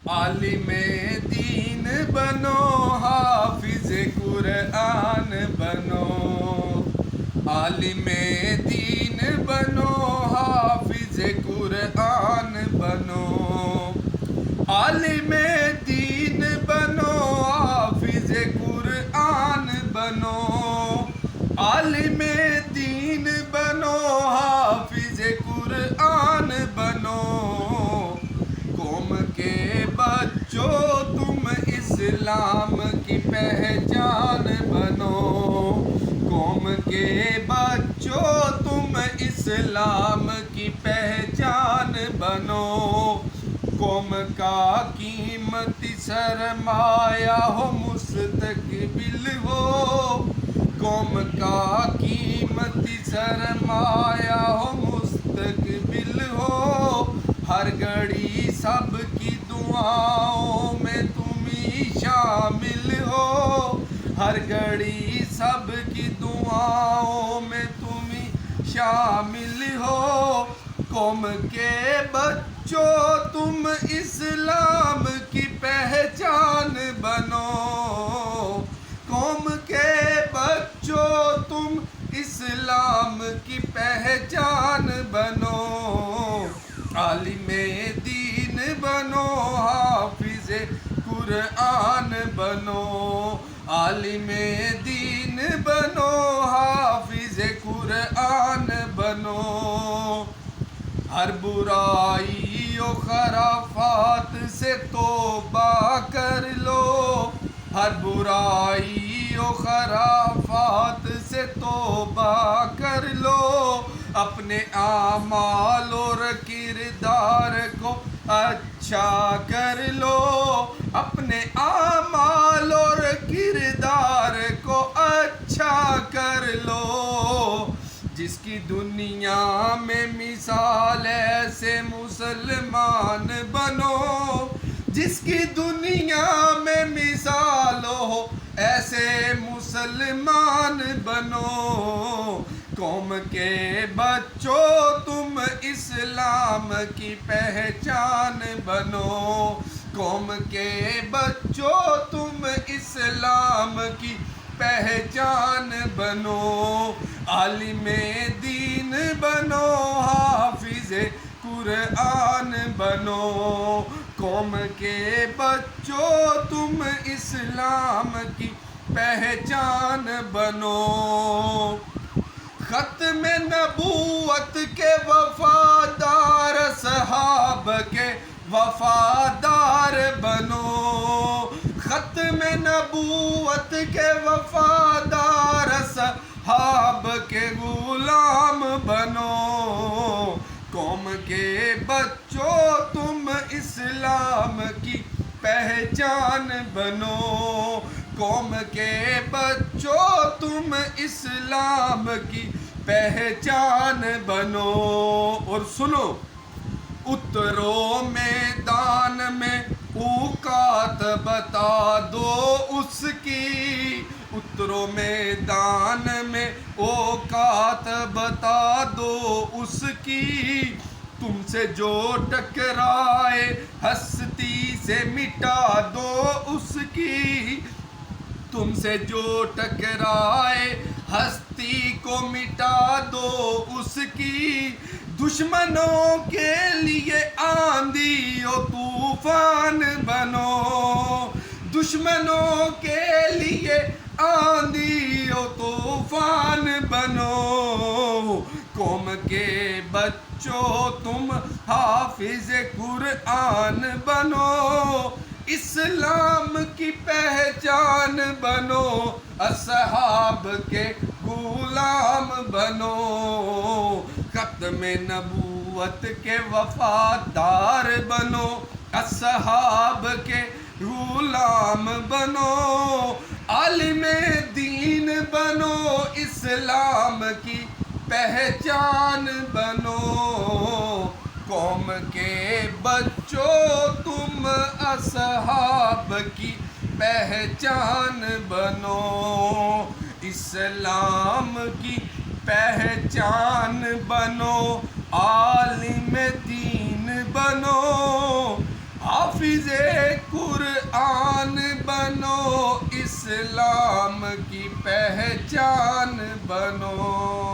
عالم دین بنو، حافظ قرآن بنو، عالم دین بنو، حافظ قرآن بنو، عالم دین بنو، حافظ قرآن بنو، عالم دین بنو، حافظ قرآن بنو، قوم کے بچوں تم اسلام کی پہچان بنو، قوم کے بچوں تم اسلام کی پہچان بنو، قوم کا قیمتی سرمایہ ہو مستقبل ہو، قوم کا قیمتی سرمایہ ہو مستقبل ہو، ہر گھڑی سب کی دعاؤں میں تم ہی شامل ہو، ہر گھڑی سب کی دعاؤں میں تم ہی شامل ہو، قوم کے بچوں تم اسلام کی پہچان بنو، قوم کے بچوں تم اسلام کی پہچان بنو، عالم دین بنو، حافظ قرآن بنو، عالم دین بنو، حافظ قرآن بنو، ہر برائی و خرافات سے توبہ کر لو، ہر برائی و خرافات سے توبہ کر لو، اپنے اعمال اور کردار کو اچھا کر لو، اپنے اعمال اور کردار کو اچھا کر لو، جس کی دنیا میں مثال ایسے مسلمان بنو، جس کی دنیا میں مثال ہو ایسے مسلمان بنو، قوم کے بچوں تم اسلام کی پہچان بنو، قوم کے بچوں تم اسلام کی پہچان بنو، عالم دین بنو، حافظ قرآن بنو، قوم کے بچوں تم اسلام کی پہچان بنو، ختم نبوت کے وفادار صحاب کے وفادار بنو، ختم نبوت کے وفادار صحاب کے غلام بنو، قوم کے بچوں تم اسلام کی پہچان بنو، قوم کے بچوں تم اسلام کی پہچان بنو، اور سنو، اترو میدان میں اوقات بتا دو اس کی، اترو میدان میں اوقات بتا دو اس کی، تم سے جو ٹکرائے ہستی سے مٹا دو اس کی، تم سے جو ٹکرائے ہستی کو مٹا دو اس کی، دشمنوں کے لیے آندھی و طوفان بنو، دشمنوں کے لیے آندھی و طوفان بنو، قوم کے بچوں تم حافظ قرآن بنو، اسلام کی پہچان بنو، اصحاب کے غلام بنو، ختم نبوت کے وفادار بنو، اصحاب کے غلام بنو، عالم دین بنو، اسلام کی پہچان بنو، قوم کے بچوں تم اصحاب کی پہچان بنو، اسلام کی پہچان بنو، عالم دین بنو، حافظ قرآن بنو، اسلام کی پہچان بنو۔